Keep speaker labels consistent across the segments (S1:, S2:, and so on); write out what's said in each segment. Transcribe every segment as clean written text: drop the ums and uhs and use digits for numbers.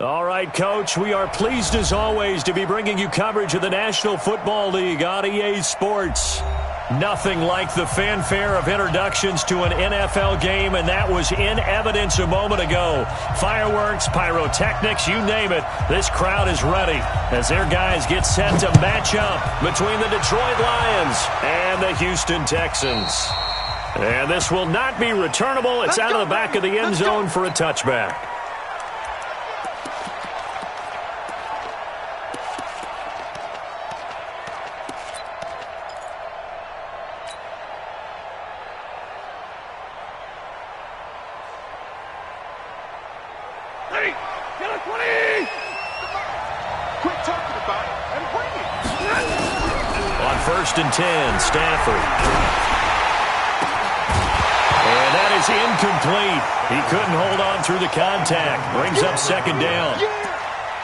S1: All right, Coach, we are pleased as always to be bringing you coverage of the National Football League on EA Sports. Nothing like the fanfare of introductions to an NFL game, and that was in evidence a moment ago. Fireworks, pyrotechnics, you name it, this crowd is ready as their guys get set to match up between the Detroit Lions and the Houston Texans. And this will not be returnable. It's out of the back of the end zone for a touchback.
S2: On 1st and 10, Stafford.
S1: And that is incomplete. He couldn't hold on through the contact. Brings up 2nd down.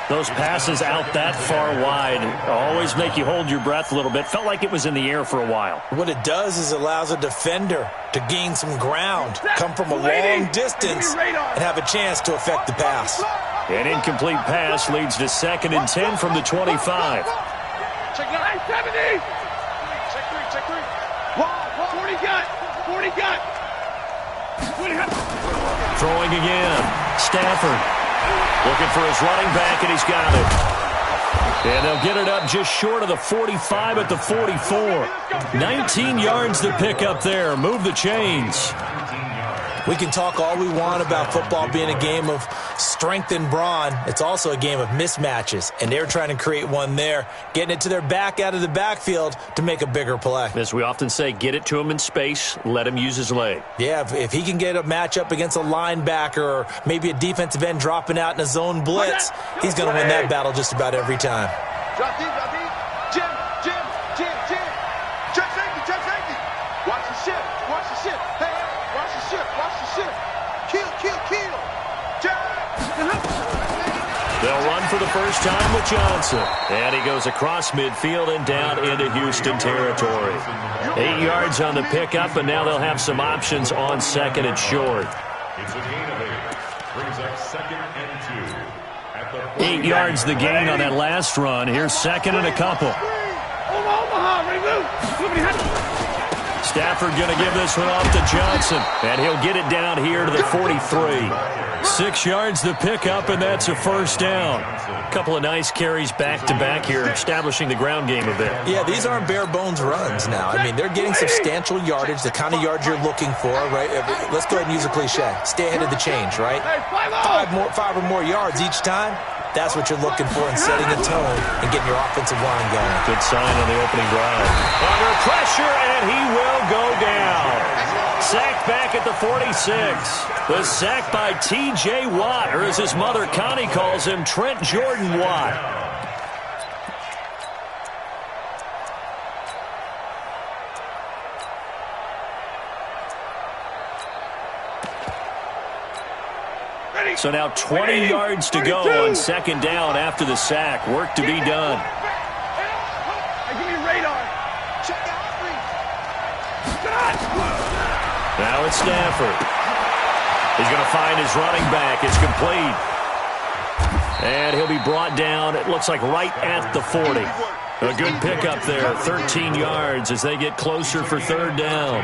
S1: Those passes out that far wide always make you hold your breath a little bit. Felt like it was in the air for a while.
S3: What it does is allows a defender to gain some ground, come from a long distance, and have a chance to affect the pass.
S1: An incomplete pass leads to 2nd and 10 from the 25.
S2: Check 9, 70. Check 3. 40 got.
S1: Throwing again. Stafford looking for his running back, and he's got it. And they'll get it up just short of the 45 at the 44. 19 yards to pick up there. Move the chains.
S3: We can talk all we want about football being a game of strength and brawn. It's also a game of mismatches, and they're trying to create one there, getting it to their back out of the backfield to make a bigger play.
S1: As we often say, get it to him in space, let him use his leg.
S3: Yeah, if he can get a matchup against a linebacker or maybe a defensive end dropping out in a zone blitz, he's going to win that battle just about every time.
S2: Drop deep. Jim. Check safety. Watch the ship. Hey, watch the ship. Kill.
S1: They'll run for the first time with Johnson. And he goes across midfield and down into Houston territory. 8 yards on the pickup, and now they'll have some options on 2nd and short.
S4: It's a gain of 8. Brings up 2nd and 2.
S1: 8 yards the gain on that last run. Here's 2nd and a couple. Stafford going to give this one off to Johnson, and he'll get it down here to the 43. 6 yards to pick up, and that's a 1st down. A couple of nice carries back-to-back here, establishing the ground game a bit.
S3: Yeah, these aren't bare-bones runs now. I mean, they're getting substantial yardage, the kind of yards you're looking for, right? Let's go ahead and use a cliche. Stay ahead of the change, right? 5 or more yards each time. That's what you're looking for in setting a tone and getting your offensive line going.
S1: Good sign on the opening drive. Under pressure, and he will go down. Sacked back at the 46. The sack by T.J. Watt, or as his mother Connie calls him, Trent Jordan Watt. So now 20 yards to go on 2nd down after the sack. Work to be done.
S2: Give me radar. Check out.
S1: Now it's Stafford. He's going to find his running back. It's complete. And he'll be brought down, it looks like right at the 40. A good pickup there, 13 yards as they get closer for 3rd down.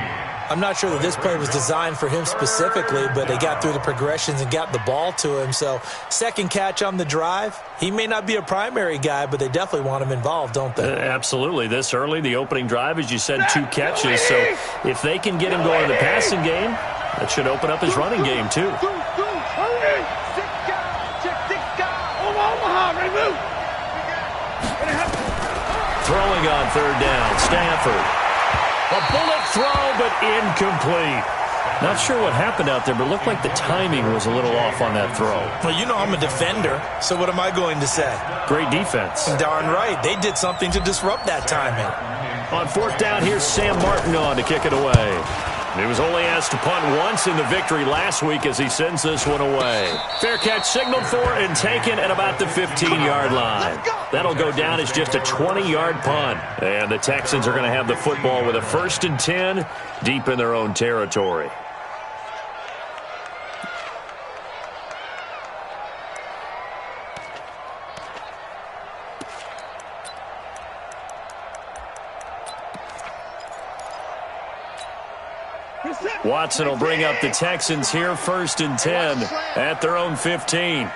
S3: I'm not sure that this play was designed for him specifically, but they got through the progressions and got the ball to him. So 2nd catch on the drive. He may not be a primary guy, but they definitely want him involved, don't they?
S1: Absolutely. This early, the opening drive, as you said, 2 catches. So if they can get him going in the passing game, that should open up his running game too. Throwing on 3rd down, Stafford. A bullet throw, but incomplete. Not sure what happened out there, but it looked like the timing was a little off on that throw.
S3: Well, you know I'm a defender, so what am I going to say?
S1: Great defense.
S3: Darn right. They did something to disrupt that timing.
S1: On 4th down, here's Sam Martin on to kick it away. He was only asked to punt once in the victory last week as he sends this one away. Fair catch signaled for and taken at about the 15-yard line. That'll go down as just a 20-yard punt. And the Texans are going to have the football with a 1st and 10 deep in their own territory. Watson will bring up the Texans here, 1st and 10 at their own 15.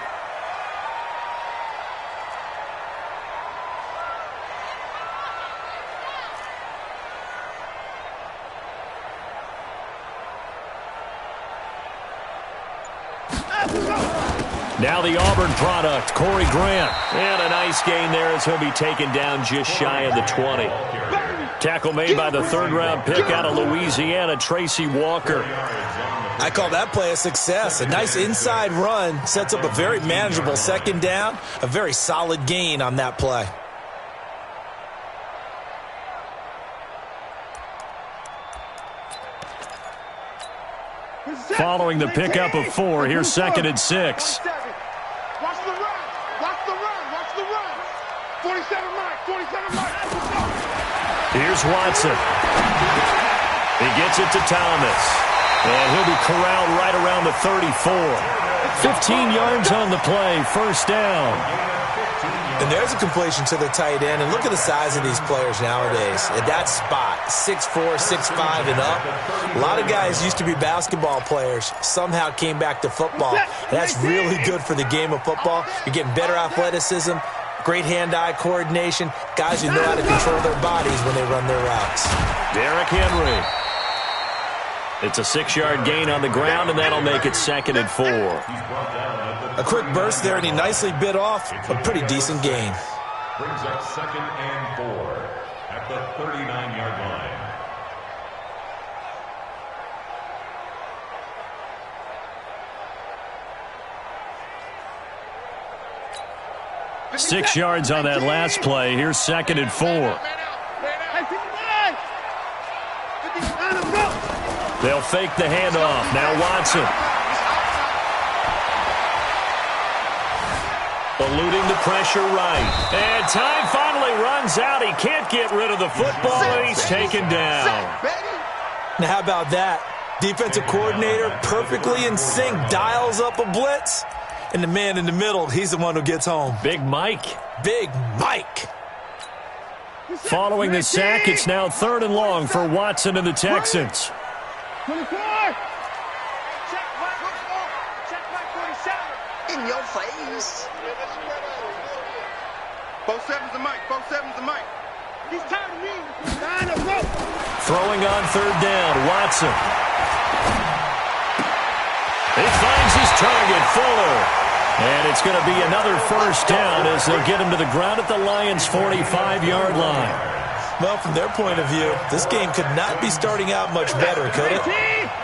S1: Now the Auburn product, Corey Grant. And a nice gain there as he'll be taken down just shy of the 20. Tackle made by the 3rd-round pick out of Louisiana, Tracy Walker.
S3: I call that play a success. A nice inside run sets up a very manageable 2nd down. A very solid gain on that play.
S1: Following the pickup of 4, here's 2nd and 6.
S2: Watch the run. Watch the run. Watch the run. 47 Mike. 47 Mike.
S1: Here's Watson. He gets it to Thomas. And he'll be corralled right around the 34. 15 yards on the play. 1st down.
S3: And there's a completion to the tight end. And look at the size of these players nowadays. At that spot, 6'4", 6'5", and up. A lot of guys used to be basketball players. Somehow came back to football. And that's really good for the game of football. You're getting better athleticism, great hand-eye coordination. Guys who know how to control their bodies when they run their routes.
S1: Derrick Henry. It's a 6-yard gain on the ground, and that'll make it 2nd and 4.
S3: A quick burst there, and he nicely bit off a pretty decent gain.
S4: Brings up 2nd and 4 at the 39-yard line.
S1: Six yards on that last play. Here's 2nd and 4. They'll fake the handoff. Now Watson. Eluding the pressure right. And time finally runs out. He can't get rid of the football, and he's taken down.
S3: Now how about that? Defensive coordinator perfectly in sync, dials up a blitz. And the man in the middle, he's the one who gets home.
S1: Big Mike.
S3: Big Mike.
S1: Following the sack, it's now 3rd and long for Watson and the Texans.
S2: 24. Check 47.
S5: In your face.
S2: Both sevens and Mike. Both sevens and Mike. He's tired of me.
S1: Throwing on 3rd down, Watson. He finds his target, Fuller. And it's going to be another 1st down as they'll get him to the ground at the Lions' 45-yard line.
S3: Well, from their point of view, this game could not be starting out much better, could it?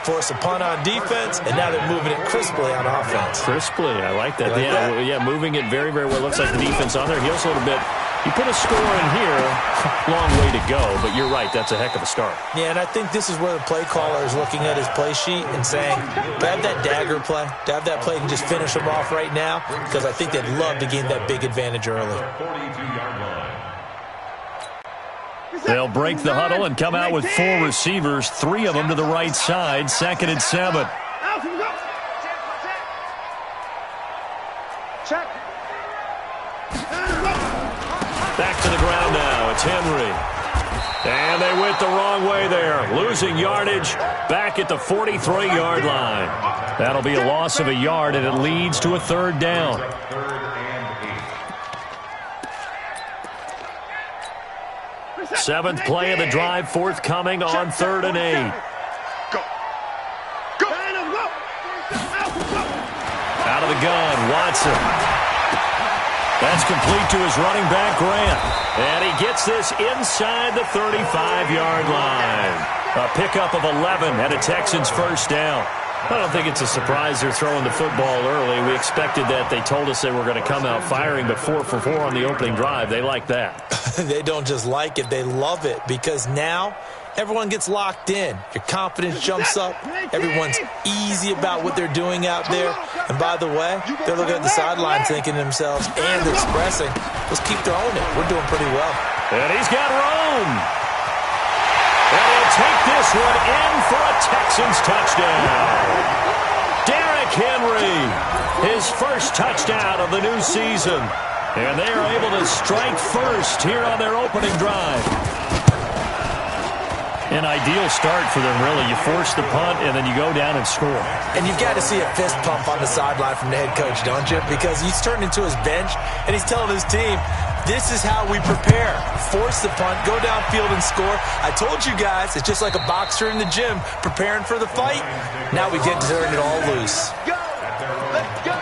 S3: Force a punt on defense, and now they're moving it crisply on offense.
S1: Crisply, I like that. Yeah, moving it very, very well. Looks like the defense on their heels a little bit. You put a score in here, long way to go, but you're right, that's a heck of a start.
S3: Yeah, and I think this is where the play caller is looking at his play sheet and saying, to have that dagger play, to have that play and just finish them off right now, because I think they'd love to gain that big advantage early.
S4: 42-yard line.
S1: They'll break the huddle and come out with 4 receivers, 3 of them to the right side, 2nd and 7.
S2: Check.
S1: Back to the ground now. It's Henry. And they went the wrong way there. Losing yardage back at the 43-yard line. That'll be a loss of a yard, and it leads to a 3rd down.
S4: 3rd and 8.
S1: 7th play of the drive forthcoming on 3rd and 8.
S2: Go. Go.
S1: Out of the gun, Watson. That's complete to his running back, Grant. And he gets this inside the 35-yard line. A pickup of 11 and a Texans 1st down. I don't think it's a surprise they're throwing the football early. We expected that. They told us they were going to come out firing, but 4 for 4 on the opening drive. They like that.
S3: They don't just like it, they love it, because now everyone gets locked in. Your confidence jumps up. Everyone's easy about what they're doing out there. And by the way, they're looking at the sideline thinking to themselves and expressing, let's keep throwing it. We're doing pretty well.
S1: And he's got room. And he'll take this one in for a Texans touchdown. Derrick Henry, his 1st touchdown of the new season. And they are able to strike first here on their opening drive. An ideal start for them, really. You force the punt, and then you go down and score.
S3: And you've got to see a fist pump on the sideline from the head coach, don't you? Because he's turned into his bench, and he's telling his team, this is how we prepare. Force the punt, go downfield and score. I told you guys, it's just like a boxer in the gym preparing for the fight. Now we get to turn it all loose.
S2: Go! Let's go!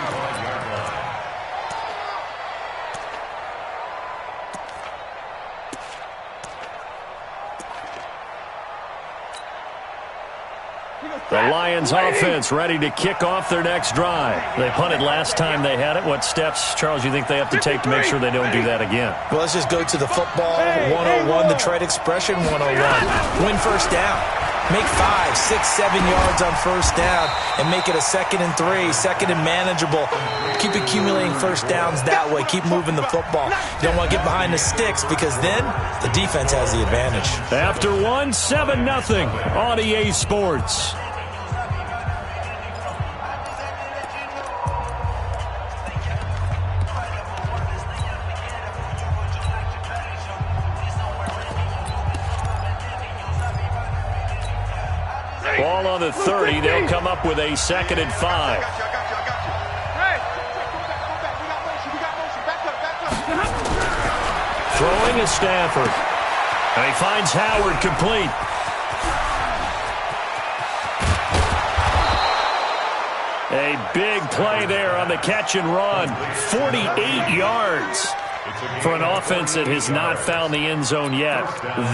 S1: The Lions offense ready to kick off their next drive. They punted last time they had it. What steps, Charles, you think they have to take to make sure they don't do that again?
S3: Well, let's just go to the football 101, the trade expression 101. Win first down. Make 5, 6, 7 yards on first down and make it a 2nd and 3, 2nd and manageable. Keep accumulating first downs that way. Keep moving the football. You don't want to get behind the sticks because then the defense has the advantage.
S1: After 7-0 on EA Sports. Ball on the 30. They'll come up with a 2nd and 5.
S2: I got you. Hey! Go back. We got motion. Back up.
S1: Throwing is Stafford. And he finds Howard complete. A big play there on the catch and run. 48 yards for an offense that has not found the end zone yet.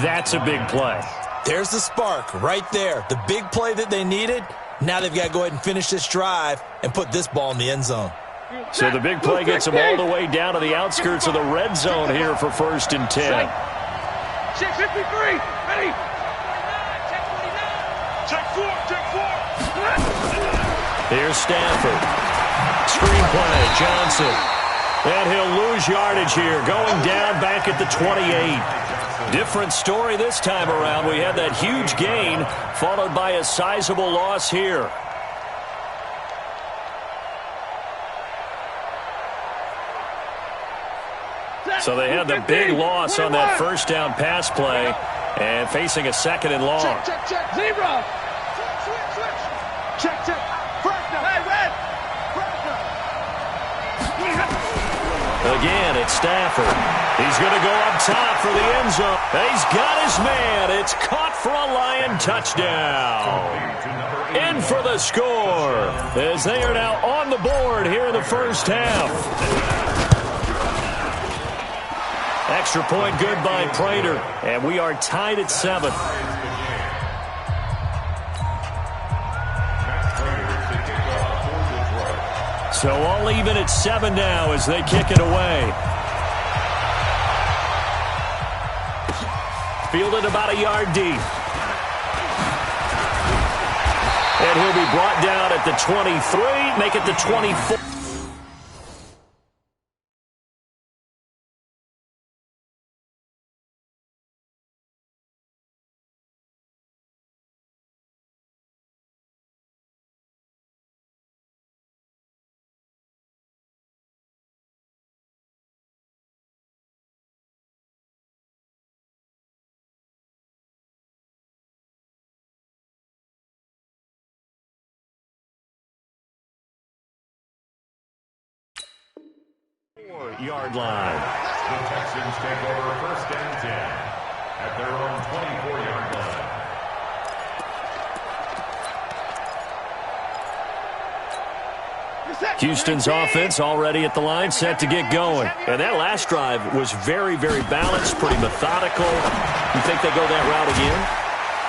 S1: That's a big play.
S3: There's the spark right there. The big play that they needed. Now they've got to go ahead and finish this drive and put this ball in the end zone.
S1: So the big play gets them all the way down to the outskirts of the red zone here for 1st and 10.
S2: Check 53. Ready? Check 4.
S1: Here's Stafford. Screen play, Johnson. And he'll lose yardage here, going down back at the 28. Different story this time around. We had that huge gain, followed by a sizable loss here. So they had the big loss on that first down pass play and facing a 2nd and long.
S2: Check. Zero. Switch. Check. Hey, red.
S1: Again, it's Stafford. He's going to go up top for the end zone. He's got his man. It's caught for a Lion touchdown. In for the score as they are now on the board here in the first half. Extra point good by Prater, and we are tied at 7. So all even at 7 now as they kick it away. Fielded about a yard deep. And he'll be brought down at the 23, make it the 24. Yard line.
S4: The Texans take over 1st and 10 at their own 24-yard line.
S1: Houston's offense already at the line, set to get going. And that last drive was very, very balanced, pretty methodical. You think they go that route again?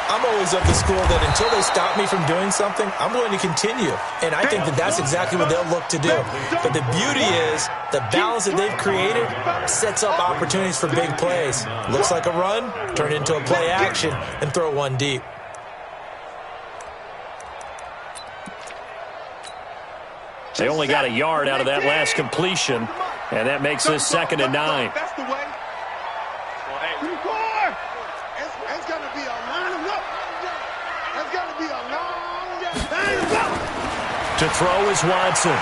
S3: I'm always of the school that until they stop me from doing something, I'm going to continue. And I think that that's exactly what they'll look to do. But the beauty is the balance that they've created sets up opportunities for big plays. Looks like a run, turn into a play action, and throw one deep.
S1: They only got a yard out of that last completion, and that makes this 2nd and 9.
S2: That's the way. It's going to be a long look. It's going to be a long look.
S1: To throw is Watson.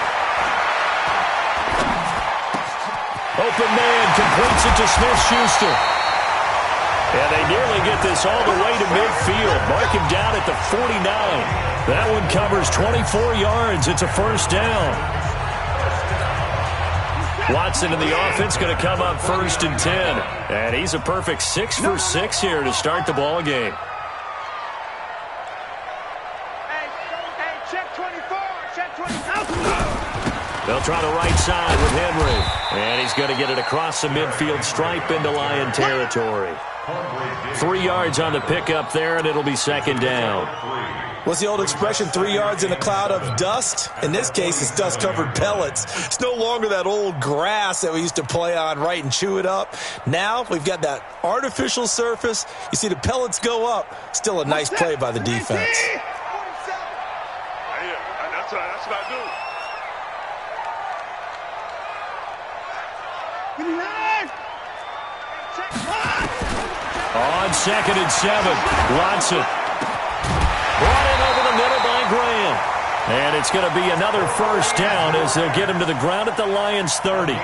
S1: Open man completes it to Smith-Schuster. And they nearly get this all the way to midfield. Mark him down at the 49. That one covers 24 yards. It's a first down. Watson in the offense going to come up 1st and 10. And he's a perfect 6 for 6 here to start the ball game.
S2: Hey, check 24. Check 24.
S1: They'll try the right side with Henry. And he's going to get it across the midfield stripe into Lion territory. 3 yards on the pickup there, and it'll be 2nd down.
S3: What's the old expression, 3 yards in a cloud of dust? In this case, it's dust-covered pellets. It's no longer that old grass that we used to play on, right, and chew it up. Now we've got that artificial surface. You see the pellets go up. Still a nice play by the defense.
S2: That's what I do.
S1: On 2nd and 7, Watson. Brought in over the middle by Graham. And it's going to be another first down as they'll get him to the ground at the Lions' 30.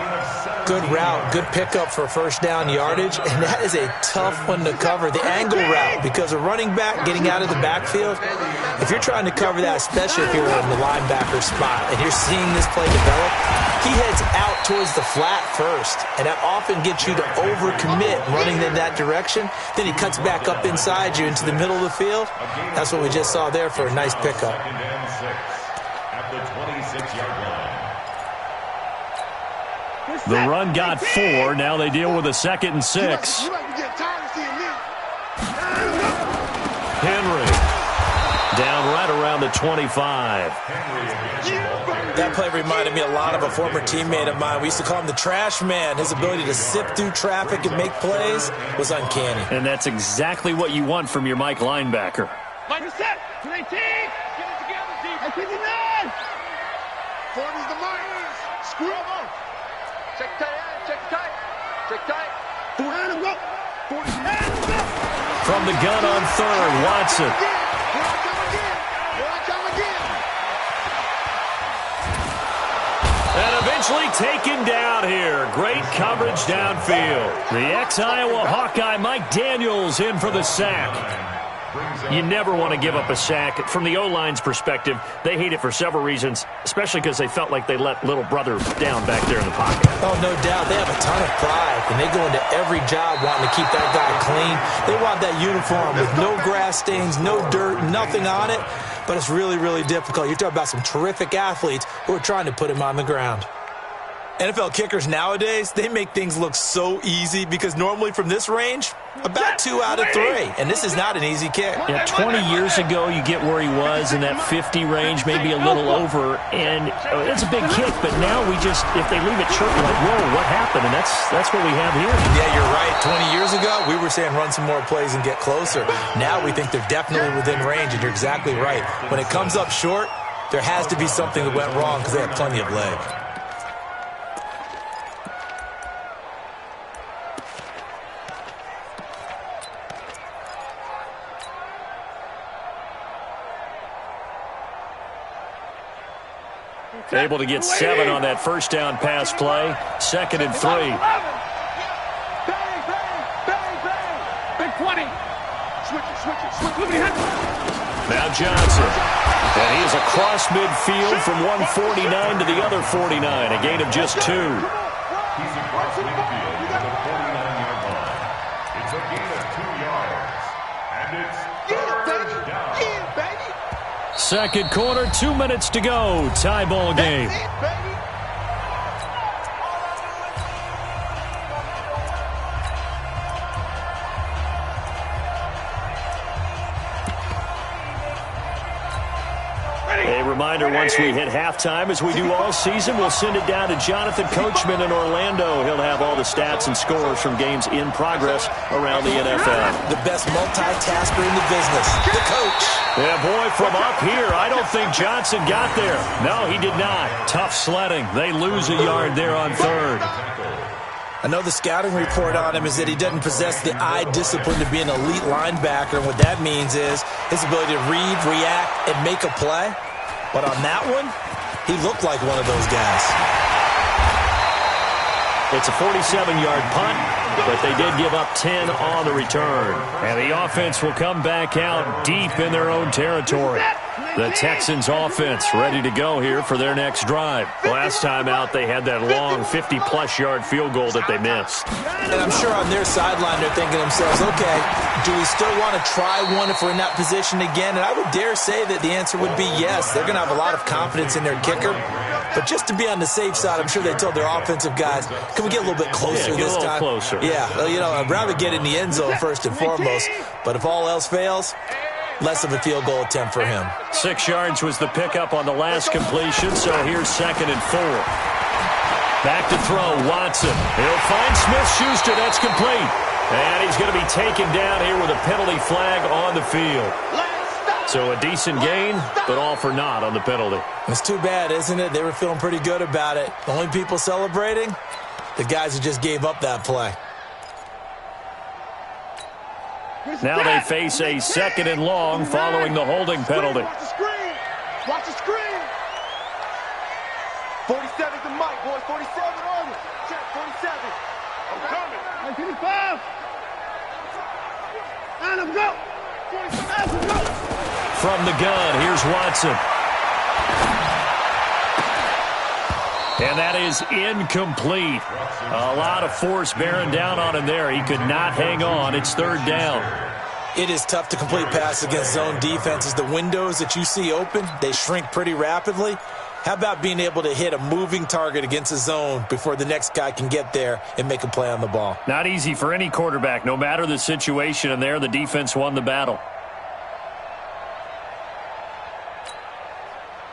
S3: Good route, good pickup for first down yardage, and that is a tough one to cover, the angle route, because a running back getting out of the backfield, if you're trying to cover that, especially if you're in the linebacker spot, and you're seeing this play develop, he heads out towards the flat first, and that often gets you to overcommit running in that direction. Then he cuts back up inside you into the middle of the field. That's what we just saw there for a nice pickup.
S4: At the 26-yard line.
S1: The run got 4. Now they deal with a 2nd and 6. Henry down right around the 25.
S3: That play reminded me a lot of a former teammate of mine. We used to call him the trash man. His ability to sift through traffic and make plays was uncanny.
S1: And that's exactly what you want from your Mike linebacker.
S2: Mike is set. 218. Get it together, Steve. Hey, 59. 40's the Myers. Screw him up. Check tight. Check tight. Check tight. 40 hands up. 40 hands up.
S1: From the gun on 3rd, Watson.
S2: Here I come again. Here I come again.
S1: And eventually taken down here. Great coverage downfield. The ex-Iowa Hawkeye Mike Daniels in for the sack. You never want to give up a sack. From the O-line's perspective, they hate it for several reasons, especially because they felt like they let little brother down back there in the pocket.
S3: Oh, no doubt. They have a ton of pride, and they go into every job wanting to keep that guy clean. They want that uniform with no grass stains, no dirt, nothing on it. But it's really, really difficult. You're talking about some terrific athletes who are trying to put him on the ground. NFL kickers nowadays, they make things look so easy because normally from this range, about 2 out of 3. And this is not an easy kick.
S1: Yeah, 20 years ago, you get where he was in that 50 range, maybe a little over. And it's a big kick, but now we just, if they leave it short, we're like, whoa, what happened? And that's what we have here.
S3: Yeah, you're right. 20 years ago, we were saying run some more plays and get closer. Now we think they're definitely within range, and you're exactly right. When it comes up short, there has to be something that went wrong because they have plenty of leg.
S1: Able to get 7 on that first down pass play. 2nd and 3.
S2: Bang, bang, bang, bang. Big 20. Switch it.
S1: Now Johnson. And he is across midfield from one 49 to the other 49. A gain of just 2.
S4: He's across midfield to the 49-yard line. It's a gain of 2 yards. And it's 3rd down.
S1: Second quarter, 2 minutes to go. Tie ball game. A reminder, once we hit halftime, as we do all season, we'll send it down to Jonathan Coachman in Orlando. He'll have all the stats and scores from games in progress around the NFL.
S3: The best multitasker in the business, the coach.
S1: Yeah, boy, from up here, I don't think Johnson got there. No, he did not. Tough sledding. They lose a yard there on 3rd.
S3: I know the scouting report on him is that he doesn't possess the eye discipline to be an elite linebacker. And what that means is his ability to read, react, and make a play. But on that one, he looked like one of those guys.
S1: It's a 47-yard punt. but they did give up 10 on the return. And the offense will come back out deep in their own territory. The Texans offense ready to go here for their next drive. Last time out, they had that long 50-plus yard field goal that they missed.
S3: And I'm sure on their sideline they're thinking to themselves, okay, do we still want to try one if we're in that position again? And I would dare say that the answer would be yes. They're going to have a lot of confidence in their kicker. But just to be on the safe side, I'm sure they told their offensive guys, can we get a little bit closer this time?
S1: Closer.
S3: Yeah, I'd rather get in the end zone first and foremost. But if all else fails, less of a field goal attempt for him.
S1: 6 yards was the pickup on the last completion, so here's 2nd and 4. Back to throw, Watson. He'll find Smith-Schuster. That's complete. And he's going to be taken down here with a penalty flag on the field. So a decent gain, but all for naught on the penalty.
S3: It's too bad, isn't it? They were feeling pretty good about it. The only people celebrating, the guys who just gave up that play.
S1: Now they face a 2nd and long following the holding penalty.
S2: Watch the screen. Watch the screen. 47's the mic, boys. 47 on it. Check 47. I'm coming. 25. And I'm go. 47. Go.
S1: From the gun, here's Watson. And that is incomplete. A lot of force bearing down on him there. He could not hang on. It's 3rd down.
S3: It is tough to complete pass against zone defenses. The windows that you see open, they shrink pretty rapidly. How about being able to hit a moving target against a zone before the next guy can get there and make a play on the ball?
S1: Not easy for any quarterback, no matter the situation. And there, the defense won the battle.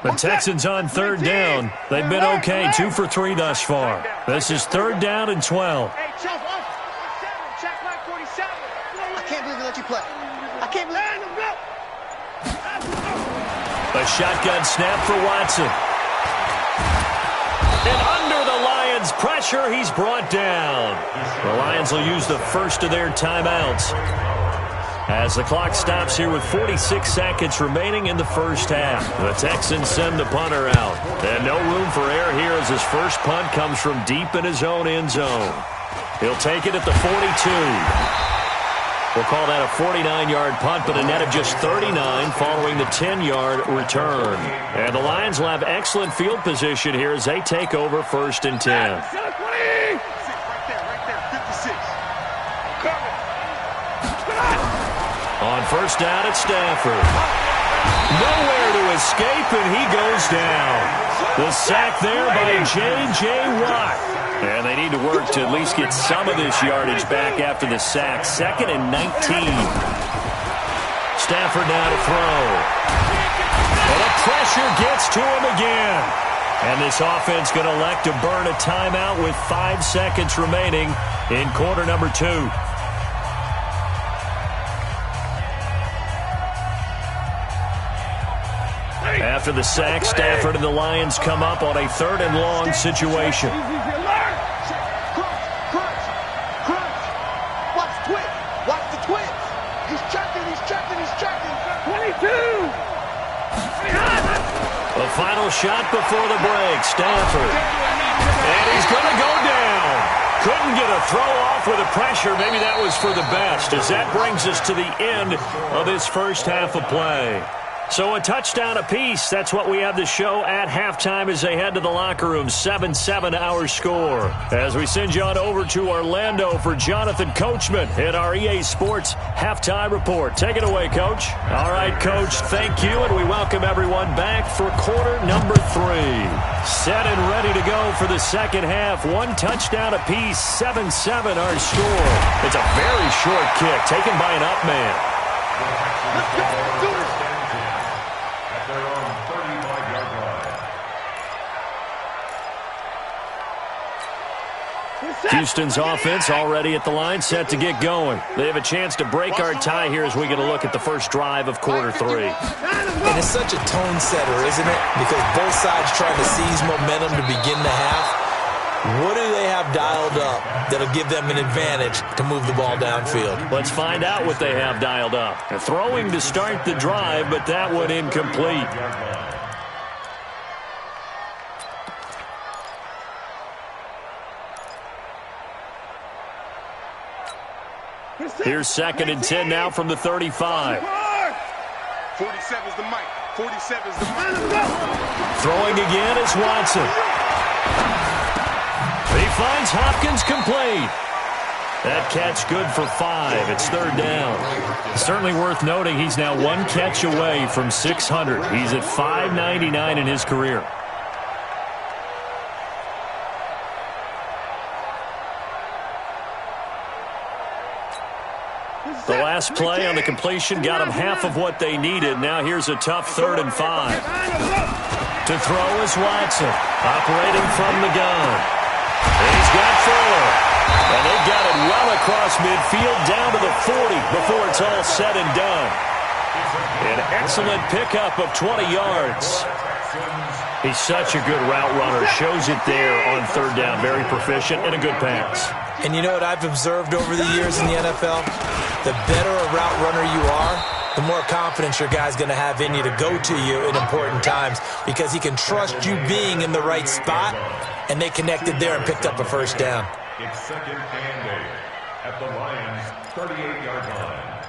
S1: The Texans on 3rd down. They've been okay, 2 for 3 thus far. This is 3rd down and 12.
S2: Hey, check 47. I can't believe they let you play. I can't believe
S1: A shotgun snap for Watson. And under the Lions' pressure, he's brought down. The Lions will use the first of their timeouts as the clock stops here with 46 seconds remaining in the first half. The Texans send the punter out. And no room for error here as his first punt comes from deep in his own end zone. He'll take it at the 42. We'll call that a 49-yard punt, but a net of just 39 following the 10-yard return. And the Lions will have excellent field position here as they take over 1st and 10. On 1st down at Stafford. Nowhere to escape, and he goes down. The sack there by J.J. Watt. And they need to work to at least get some of this yardage back after the sack. 2nd and 19. Stafford now to throw. And the pressure gets to him again. And this offense going to elect to burn a timeout with 5 seconds remaining in quarter number 2. After the sack, Stafford and the Lions come up on a 3rd and long situation.
S2: Watch the twitch. He's checking. 22.
S1: The final shot before the break, Stafford. And he's going to go down. Couldn't get a throw off with the pressure. Maybe that was for the best, as that brings us to the end of this first half of play. So a touchdown apiece. That's what we have to show at halftime as they head to the locker room. 7-7 our score. As we send you on over to Orlando for Jonathan Coachman in our EA Sports Halftime Report. Take it away, Coach. All right, Coach, thank you, and we welcome everyone back for quarter number 3. Set and ready to go for the second half. 1 touchdown apiece, 7-7 our score. It's a very short kick taken by an up man.
S2: Let's go. Do it.
S1: Houston's offense already at the line, set to get going. They have a chance to break our tie here as we get a look at the first drive of quarter 3.
S3: And it's such a tone setter, isn't it? Because both sides trying to seize momentum to begin the half. What do they have dialed up that'll give them an advantage to move the ball downfield?
S1: Let's find out what they have dialed up. They're throwing to start the drive, but that one incomplete. Here's 2nd and 10 now from the 35.
S2: 47's the mic. 47's the mic.
S1: Throwing again is Watson. He finds Hopkins complete. That catch good for 5. It's 3rd down. Certainly worth noting he's now 1 catch away from 600. He's at 599 in his career. The last play on the completion got them half of what they needed. Now here's a tough 3rd and 5. To throw is Watson, operating from the gun. He's got 4. And they got it well across midfield down to the 40 before it's all said and done. An excellent pickup of 20 yards. He's such a good route runner. Shows it there on 3rd down. Very proficient and a good pass.
S3: And you know what I've observed over the years in the NFL? The better a route runner you are, the more confidence your guy's going to have in you to go to you in important times because he can trust you being in the right spot, and they connected there and picked up a 1st down.
S4: It's 2nd and 8 at the Lions' 38-yard line.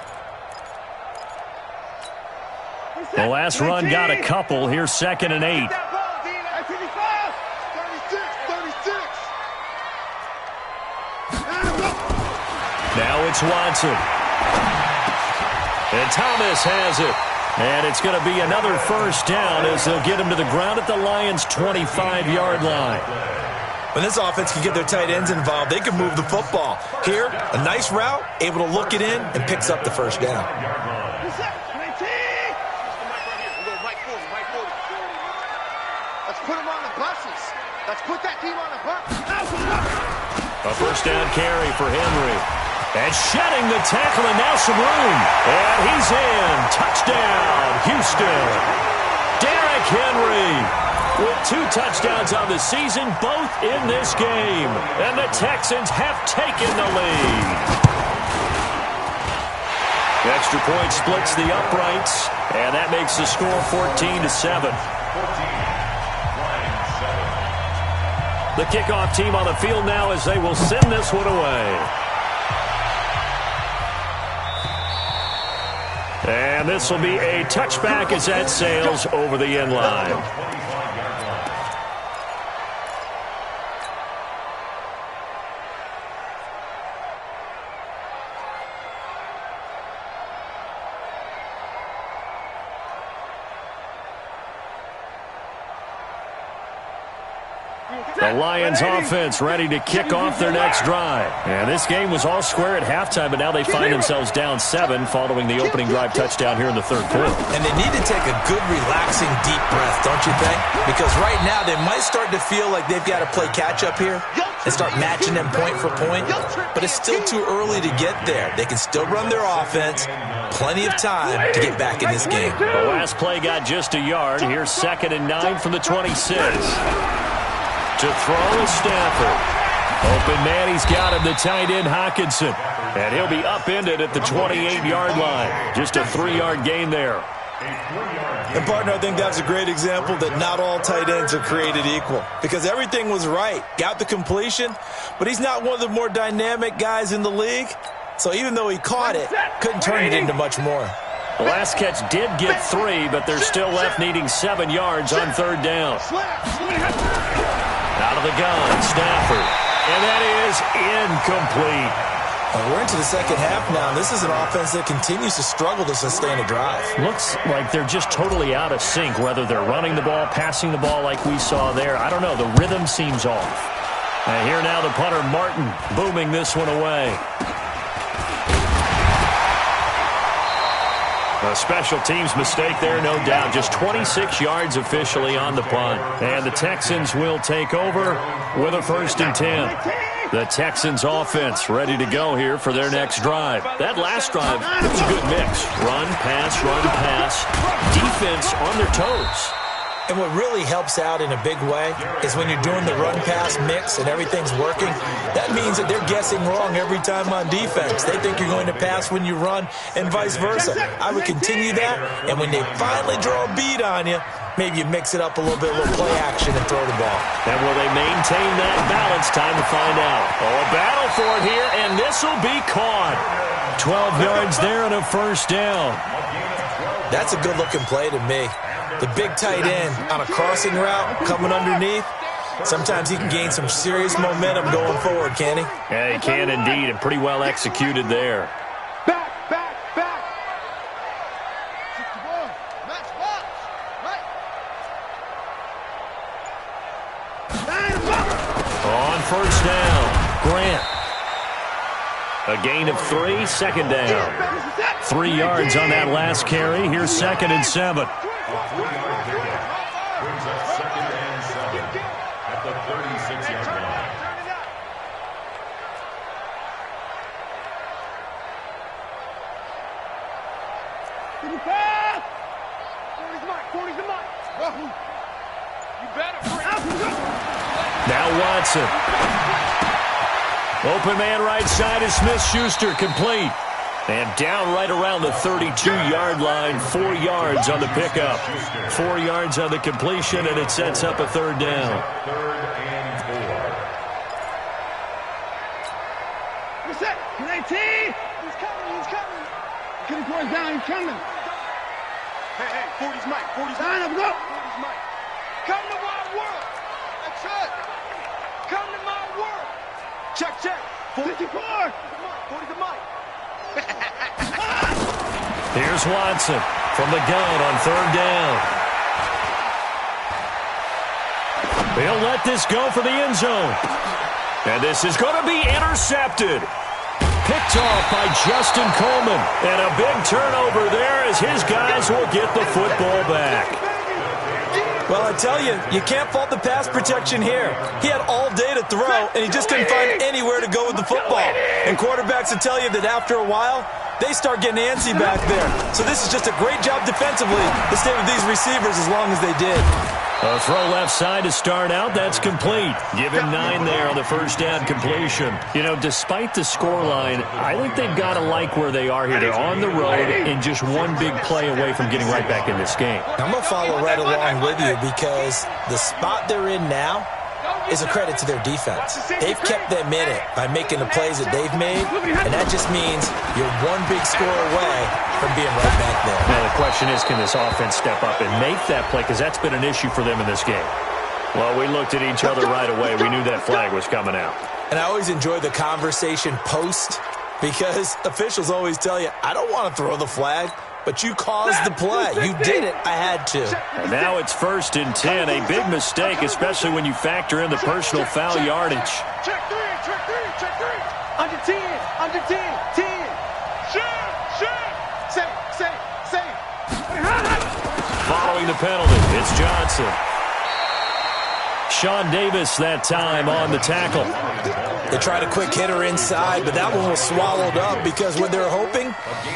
S1: The last run got a couple. Here's 2nd and 8. Now it's Watson. And Thomas has it. And it's going to be another 1st down as they'll get him to the ground at the Lions' 25-yard line.
S3: When this offense can get their tight ends involved, they can move the football. Here, a nice route, able to look it in, and picks up the 1st down.
S2: Let's put them on the buses. Let's put that team on the bus.
S1: A 1st down carry for Henry. And shedding the tackle, and now some room. And he's in. Touchdown, Houston. Derrick Henry with 2 touchdowns on the season, both in this game. And the Texans have taken the lead. Extra point splits the uprights, and that makes the score 14-7. The kickoff team on the field now as they will send this one away. And this will be a touchback as that sails over the end line. The Lions offense ready to kick off their next drive. And this game was all square at halftime, but now they find themselves down 7 following the opening drive touchdown here in the 3rd quarter.
S3: And they need to take a good, relaxing, deep breath, don't you think? Because right now they might start to feel like they've got to play catch-up here and start matching them point for point. But it's still too early to get there. They can still run their offense. Plenty of time to get back in this game.
S1: The last play got just a yard. Here's 2nd and 9 from the 26. To throw is Stafford. Open man, he's got him, the tight end Hawkinson. And he'll be upended at the 28-yard line. Just a 3-yard gain there.
S3: And, partner, I think that's a great example that not all tight ends are created equal. Because everything was right. Got the completion, but he's not one of the more dynamic guys in the league. So even though he caught it, couldn't turn it into much more.
S1: The last catch did get 3, but they're still left needing 7 yards on 3rd down. Out of the gun, Stafford. And that is incomplete.
S3: Well, we're into the 2nd half now, and this is an offense that continues to struggle to sustain a drive.
S1: Looks like they're just totally out of sync, whether they're running the ball, passing the ball like we saw there. I don't know. The rhythm seems off. And here now the punter, Martin, booming this one away. A special teams mistake there, no doubt. Just 26 yards officially on the punt. And the Texans will take over with a 1st and 10. The Texans offense ready to go here for their next drive. That last drive, it was a good mix. Run, pass, defense on their toes.
S3: And what really helps out in a big way is when you're doing the run-pass mix and everything's working, that means that they're guessing wrong every time on defense. They think you're going to pass when you run and vice versa. I would continue that, and when they finally draw a beat on you, maybe you mix it up a little bit, a little play action, and throw the ball.
S1: And will they maintain that balance? Time to find out. Oh, a battle for it here, and this will be caught. 12 yards there and a first down.
S3: That's a good-looking play to me. The big tight end on a crossing route coming underneath. Sometimes he can gain some serious momentum going forward, can he?
S1: Yeah, he can indeed, and pretty well executed there.
S2: Back.
S1: On first down, Grant. A gain of 3, second down. 3 yards on that last carry. Here's 2nd and 7.
S4: A 3-yard pickup brings us 2nd and 7 at the 36-yard line.
S1: Now Watson. Open man right side is Smith-Schuster, complete. And down right around the 32-yard line, 4 yards on the pickup. 4 yards on the completion, and it sets up a third down.
S4: 3rd and 4.
S2: What's that? Can I see? He's coming. Get him going down, he's coming. Hey, 40's Mike, 40's Mike. Go. 40's Mike. Come to my world. That's it. Come to my world. Check. 54. 40 to Mike.
S1: Here's Watson from the gun on third down. They'll let this go for the end zone. And this is going to be intercepted. Picked off by Justin Coleman. And a big turnover there as his guys will get the football back.
S3: Well, I tell you, you can't fault the pass protection here. He had all day to throw, and he just couldn't find anywhere to go with the football. And quarterbacks will tell you that after a while, they start getting antsy back there. So this is just a great job defensively to stay with these receivers as long as they did.
S1: A throw left side to start out. That's complete. Give him 9 there on the first down completion. You know, despite the scoreline, I think they've got to like where they are here. They're on the road and just one big play away from getting right back in this game.
S3: I'm going to follow right along with you because the spot they're in now is a credit to their defense. They've kept them in it by making the plays that they've made, and that just means you're one big score away from being right back there.
S1: Now the question is, can this offense step up and make that play? Because that's been an issue for them in this game. Well, we looked at each other right away. We knew that flag was coming out.
S3: And I always enjoy the conversation post because officials always tell you, I don't want to throw the flag, but you caused the play. You did it. I had to.
S1: And now it's 1st and 10. A big mistake, especially when you factor in the personal foul yardage.
S2: Check three. Under 10. 10. Say.
S1: Following the penalty, it's Johnson. Sean Davis that time on the tackle.
S3: They tried a quick hitter inside, but that one was swallowed up because what they're hoping,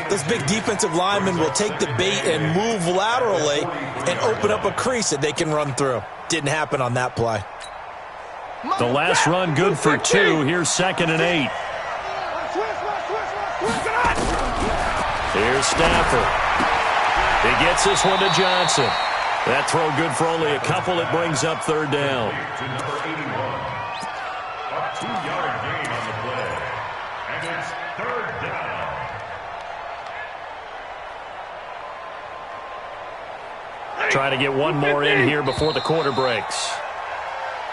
S3: those big defensive linemen will take the bait and move laterally and open up a crease that they can run through. Didn't happen on that play.
S1: The last run good for 2. Here's 2nd and 8. Here's Stafford. He gets this one to Johnson. That throw good for only a couple. It brings up third down.
S4: To number 81. A 2-yard gain on the play. And it's 3rd down.
S1: Trying to get one more in here before the quarter breaks.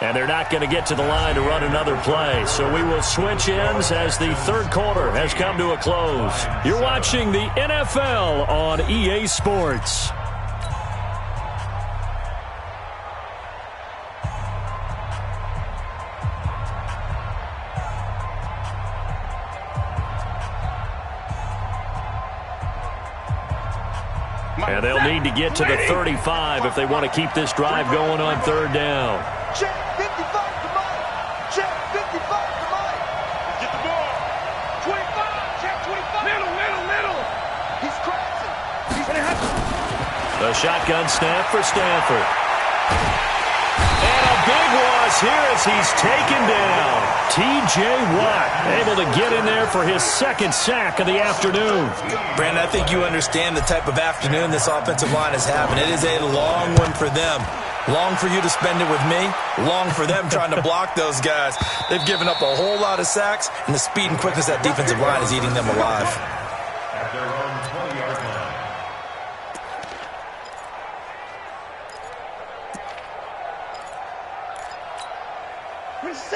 S1: And they're not going to get to the line to run another play. So we will switch ends as the third quarter has come to a close. You're watching the NFL on EA Sports. And they'll need to get to the 35 if they want to keep this drive going on third down.
S2: Check 55 to Mike. Check 55 to Mike. Get the ball. 25. Check 25. Middle. He's crashing.
S1: The shotgun snap for Stafford. And a big loss here as he's taken down. T.J. Watt able to get in there for his 2nd sack of the afternoon.
S3: Brandon, I think you understand the type of afternoon this offensive line is having. It is a long one for them. Long for you to spend it with me. Long for them trying to block those guys. They've given up a whole lot of sacks, and the speed and quickness of that defensive line is eating them alive.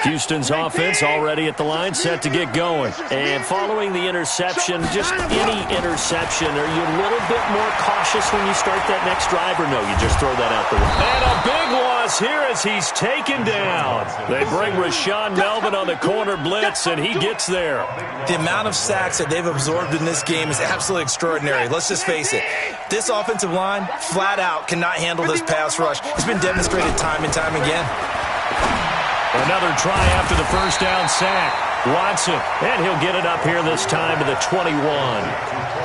S1: Houston's offense already at the line, set to get going. And following the interception, just any interception, are you a little bit more cautious when you start that next drive, or no, you just throw that out the window? And a big loss here as he's taken down. They bring Rashaan Melvin on the corner blitz, and he gets there.
S3: The amount of sacks that they've absorbed in this game is absolutely extraordinary. Let's just face it. This offensive line, flat out, cannot handle this pass rush. It's been demonstrated time and time again.
S1: Another try after the first down sack. Watson, and he'll get it up here this time to the 21.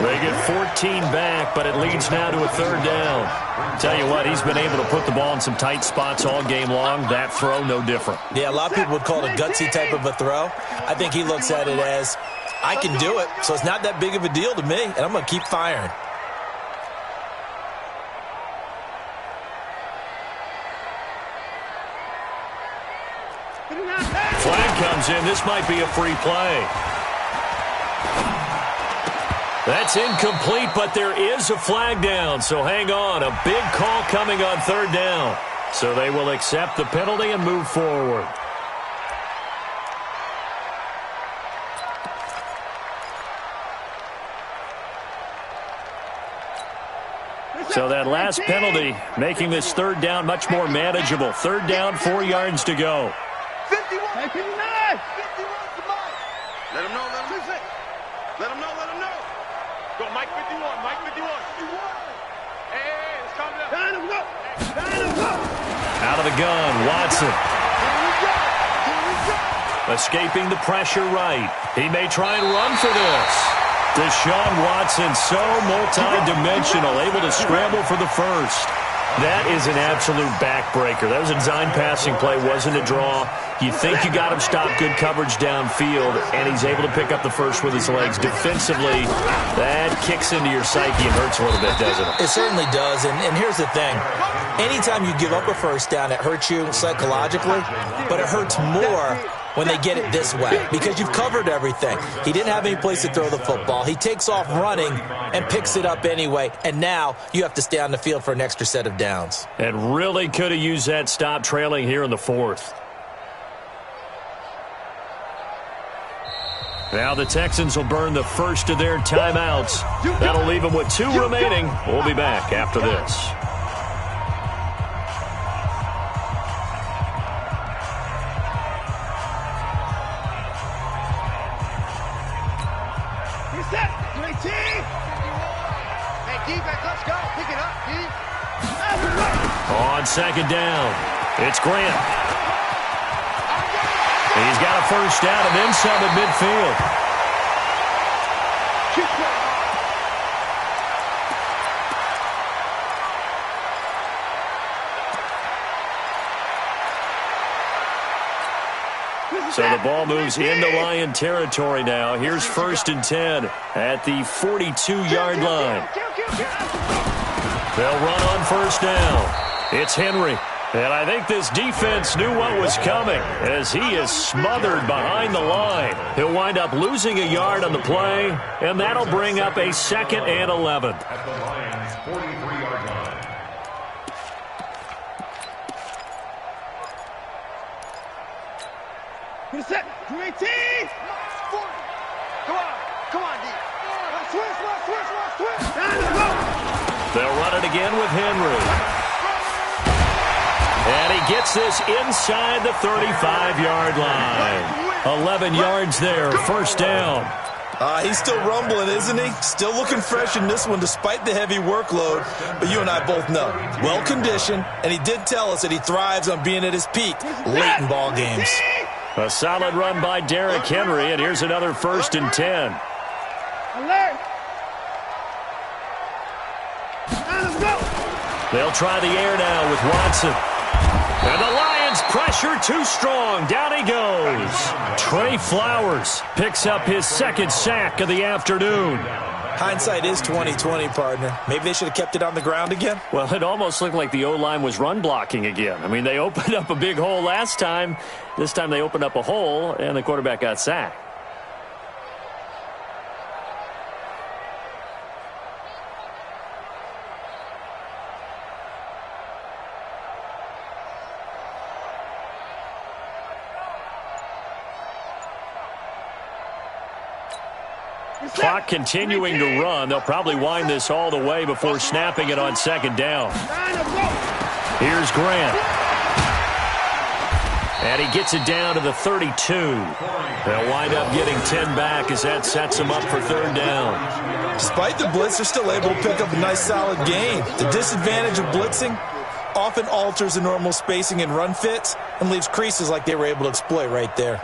S1: They get 14 back, but it leads now to a third down. Tell you what, he's been able to put the ball in some tight spots all game long. That throw, no different.
S3: Yeah, a lot of people would call it a gutsy type of a throw. I think he looks at it as, I can do it, so it's not that big of a deal to me, and I'm going to keep firing.
S1: Flag comes in. This might be a free play. That's incomplete, but there is a flag down, so hang on. A big call coming on third down. So they will accept the penalty and move forward. So that last penalty making this third down much more manageable. Third down, 4 yards to go.
S2: 51. Hey, 59. 51's the mark. Let him know, let him listen. Let him know, let him know. Go, Mike 51, Mike 51. Hey, let's calm down. Time to go. Time to go.
S1: Out of the gun, Watson.
S2: Here we go. Here we go.
S1: Escaping the pressure right. He may try and run for this. Deshaun Watson, so multi-dimensional, able to scramble for the first. That is an absolute backbreaker. That was a design passing play, wasn't a draw. You think you got him stopped, good coverage downfield, and he's able to pick up the first with his legs. Defensively, that kicks into your psyche and hurts a little bit, doesn't it?
S3: It certainly does, and here's the thing. Anytime you give up a first down, it hurts you psychologically, but it hurts more when they get it this way because you've covered everything. He didn't have any place to throw the football. He takes off running and picks it up anyway, and now you have to stay on the field for an extra set of downs.
S1: And really could have used that stop trailing here in the fourth. Now the Texans will burn the first of their timeouts. That'll leave them with 2 remaining. We'll be back after this. On second down, it's Grant. He's got a first down and then some at midfield. So the ball moves into Lion territory now. Here's 1st and 10 at the 42-yard line. They'll run on first down. It's Henry. And I think this defense knew what was coming as he is smothered behind the line. He'll wind up losing a yard on the play, and that'll bring up a 2nd and 11.
S4: At the Lions' 43-yard line.
S2: Set. 218. Come on, D. Switch.
S1: They'll run it again with Henry. And he gets this inside the 35-yard line. 11 yards there, first down.
S3: He's still rumbling, isn't he? Still looking fresh in this one despite the heavy workload. But you and I both know, well-conditioned, and he did tell us that he thrives on being at his peak late in ball games.
S1: A solid run by Derrick Henry, and here's another 1st and 10.
S2: Alert.
S1: They'll try the air now with Watson. And the Lions pressure too strong. Down he goes. Trey Flowers picks up his 2nd sack of the afternoon.
S3: Hindsight is 20/20, partner. Maybe they should have kept it on the ground again.
S1: Well, it almost looked like the O-line was run blocking again. I mean, they opened up a big hole last time. This time they opened up a hole, and the quarterback got sacked. Clock continuing to run. They'll probably wind this all the way before snapping it on second down. Here's Grant. And he gets it down to the 32. They'll wind up getting 10 back as that sets them up for third down.
S3: Despite the blitz, they're still able to pick up a nice solid gain. The disadvantage of blitzing often alters the normal spacing and run fits and leaves creases like they were able to exploit right there.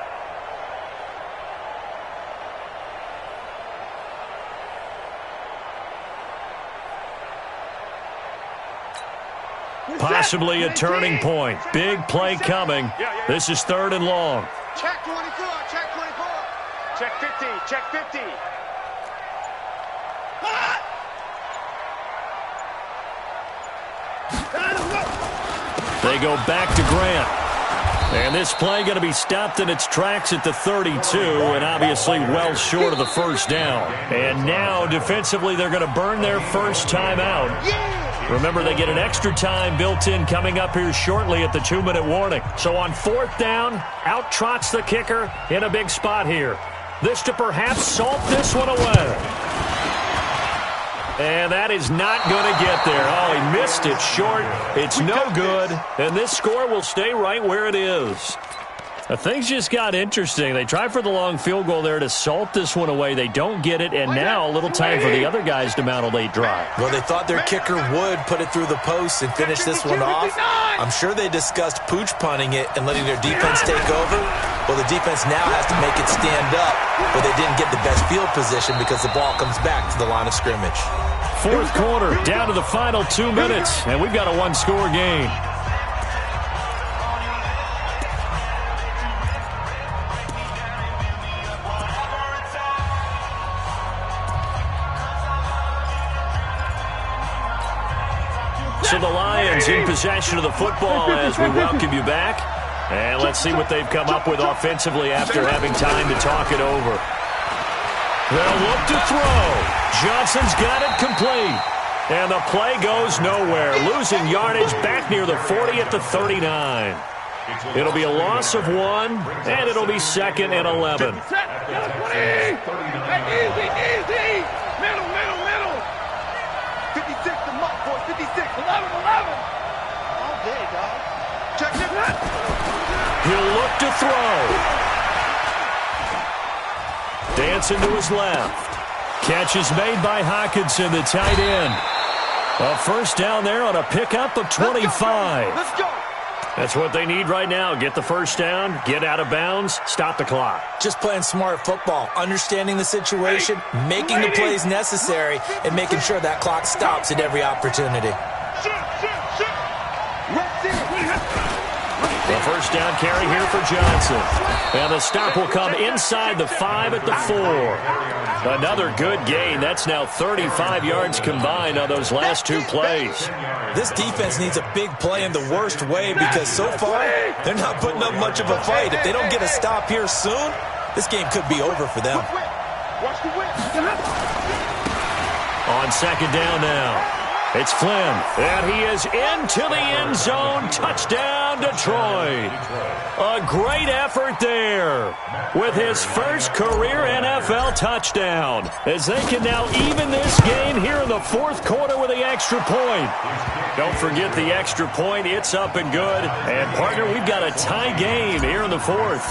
S1: Possibly a turning point. Big play coming. This is third and long.
S2: Check 24, check 24. Check 50, check 50.
S1: They go back to Grant. And this play going to be stopped in its tracks at the 32, and obviously well short of the first down. And now, defensively, they're going to burn their first time out. Remember, they get an extra time built in coming up here shortly at the 2-minute warning. So on fourth down, out trots the kicker in a big spot here. This to perhaps salt this one away. And that is not going to get there. Oh, he missed it short. It's no good. And this score will stay right where it is. Things just got interesting. They try for the long field goal there to salt this one away. They don't get it, and now a little time for the other guys to mount a late drive.
S3: Well, they thought their kicker would put it through the post and finish this one off. I'm sure they discussed pooch punting it and letting their defense take over. Well, the defense now has to make it stand up, but they didn't get the best field position because the ball comes back to the line of scrimmage.
S1: Fourth quarter, down to the final 2 minutes, and we've got a one-score game. So the Lions in possession of the football as we welcome you back. And let's see what they've come up with offensively after having time to talk it over. They'll look to throw. Johnson's got it complete. And the play goes nowhere. Losing yardage back near the 40 at the 39. It'll be a loss of 1, and it'll be 2nd and 11.
S2: Easy. Middle. 56 to Muck, boy. 56. 11. All day, dog. Check it.
S1: He'll look to throw. Dancing to his left. Catch is made by Hockenson, the tight end. A first down there on a pickup of 25.
S2: Let's go.
S1: That's what they need right now. Get the first down, get out of bounds, stop the clock.
S3: Just playing smart football, understanding the situation, making the plays necessary, and making sure that clock stops at every opportunity.
S1: The first down carry here for Johnson. And the stop will come inside the 5 at the 4. Another good gain. That's now 35 yards combined on those last 2 plays.
S3: This defense needs a big play in the worst way because so far they're not putting up much of a fight. If they don't get a stop here soon, this game could be over for them.
S2: Watch the whip.
S1: On second down now. It's Flynn, and he is into the end zone. Touchdown, Detroit. A great effort there with his first career NFL touchdown, as they can now even this game here in the fourth quarter with the extra point. Don't forget the extra point. It's up and good. And, partner, we've got a tie game here in the fourth.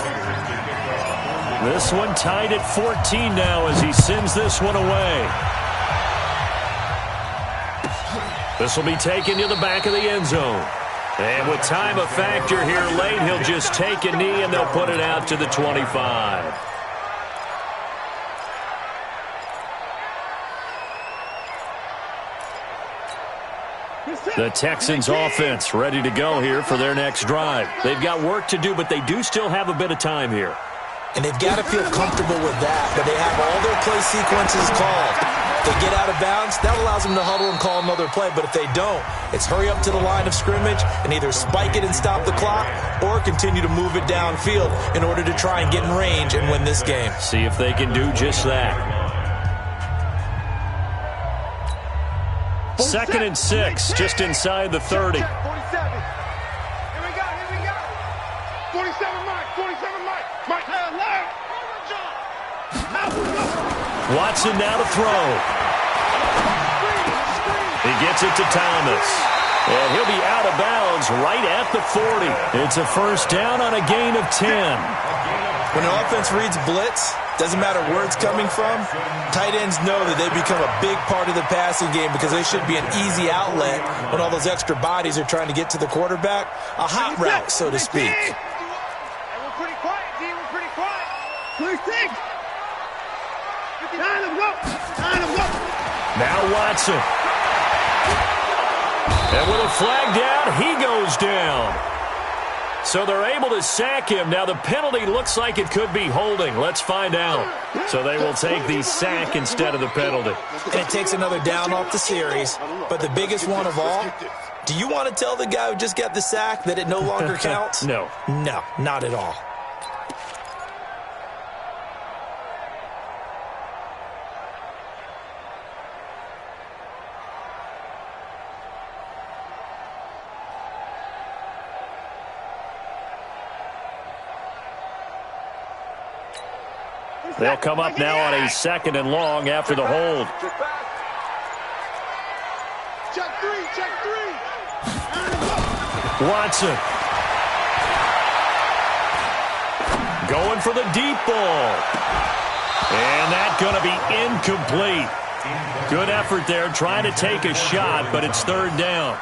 S1: This one tied at 14 now as he sends this one away. This will be taken to the back of the end zone. And with time a factor here late, he'll just take a knee and they'll put it out to the 25. The Texans offense ready to go here for their next drive. They've got work to do, but they do still have a bit of time here.
S3: And they've got to feel comfortable with that, but they have all their play sequences called. If they get out of bounds, that allows them to huddle and call another play. But if they don't, it's hurry up to the line of scrimmage and either spike it and stop the clock or continue to move it downfield in order to try and get in range and win this game.
S1: See if they can do just that. 2nd and 6, just inside the 30.
S2: 47. Here we go. 47, Mike. 47, Mike. Mike, left.
S1: Watson now to throw. He gets it to Thomas. And he'll be out of bounds right at the 40. It's a first down on a gain of 10.
S3: When an offense reads blitz, doesn't matter where it's coming from, tight ends know that they become a big part of the passing game because they should be an easy outlet when all those extra bodies are trying to get to the quarterback. A hot route, so to speak.
S2: We're pretty quiet, D. We're pretty quiet. 26. Time to go. Time to go.
S1: Now Watson. And with a flag down, he goes down. So they're able to sack him. Now the penalty looks like it could be holding. Let's find out. So they will take the sack instead of the penalty.
S3: And it takes another down off the series. But the biggest one of all, do you want to tell the guy who just got the sack that it no longer counts?
S1: No.
S3: No, not at all.
S1: They'll come up now on a 2nd and long after the hold.
S2: Check three.
S1: Watson. Going for the deep ball. And that's going to be incomplete. Good effort there trying to take a shot, but it's 3rd down.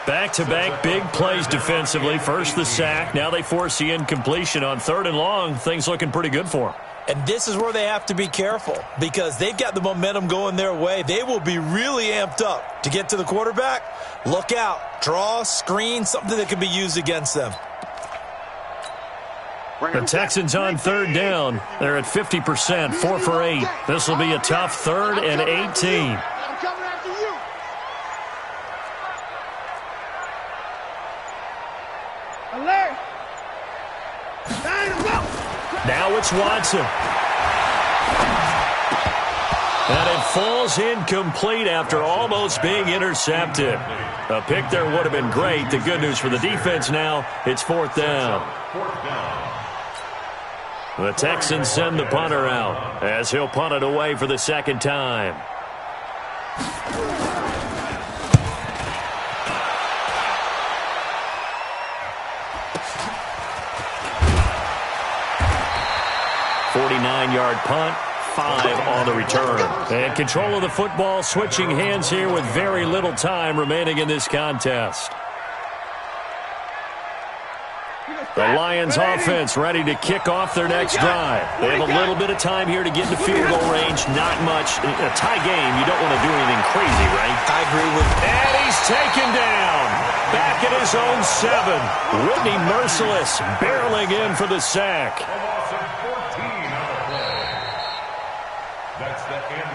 S1: Back-to-back big plays defensively. First the sack. Now they force the incompletion on 3rd and long. Things looking pretty good for them.
S3: And this is where they have to be careful because they've got the momentum going their way. They will be really amped up to get to the quarterback. Look out. Draw, screen, something that can be used against them.
S1: The Texans on 3rd down. They're at 50%, 4 for 8. This will be a tough 3rd and 18.
S2: I'm coming after you. Alert. Time to go.
S1: Now it's Watson. And it falls incomplete after almost being intercepted. A pick there would have been great. The good news for the defense now, it's 4th down. The Texans send the punter out as he'll punt it away for the 2nd time. Yard punt, 5 on the return. And control of the football switching hands here with very little time remaining in this contest. The Lions offense ready to kick off their next drive. They have a little bit of time here to get into field goal range. Not much. In a tie game, you don't want to do anything crazy, right?
S3: I agree with you.
S1: And he's taken down. Back at his own 7. Whitney Merciless barreling in for the sack.